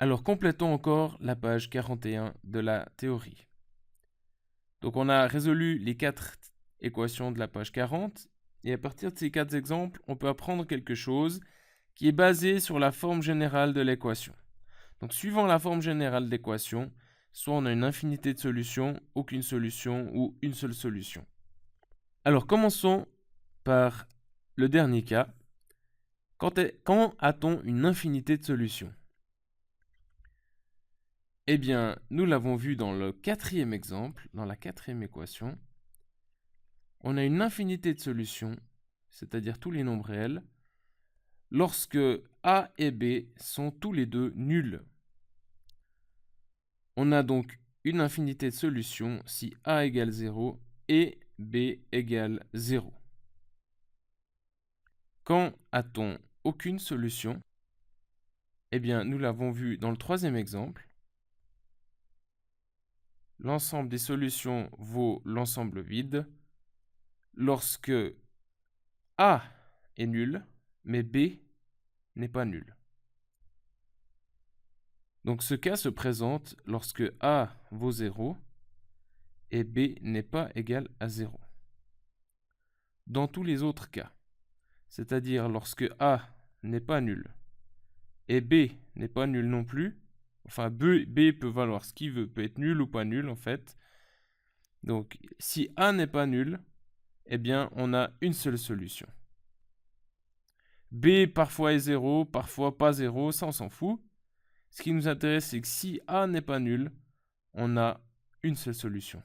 Alors complétons encore la page 41 de la théorie. Donc on a résolu les 4 équations de la page 40 et à partir de ces 4 exemples, on peut apprendre quelque chose qui est basé sur la forme générale de l'équation. Donc suivant la forme générale de l'équation, soit on a une infinité de solutions, aucune solution ou une seule solution. Alors commençons par le dernier cas. Quand a-t-on une infinité de solutions? Eh bien, nous l'avons vu dans le 4e exemple, dans la 4e équation. On a une infinité de solutions, c'est-à-dire tous les nombres réels, lorsque A et B sont tous les deux nuls. On a donc une infinité de solutions si A égale 0 et B égale 0. Quand a-t-on aucune solution? Eh bien, nous l'avons vu dans le 3e exemple. L'ensemble des solutions vaut l'ensemble vide lorsque A est nul, mais B n'est pas nul. Donc ce cas se présente lorsque A vaut 0 et B n'est pas égal à 0. Dans tous les autres cas, c'est-à-dire lorsque A n'est pas nul et B n'est pas nul non plus, enfin B peut valoir ce qu'il veut, peut être nul ou pas nul en fait. Donc si A n'est pas nul, eh bien on a une seule solution. B parfois est 0, parfois pas 0, ça on s'en fout. Ce qui nous intéresse, c'est que si A n'est pas nul, on a une seule solution.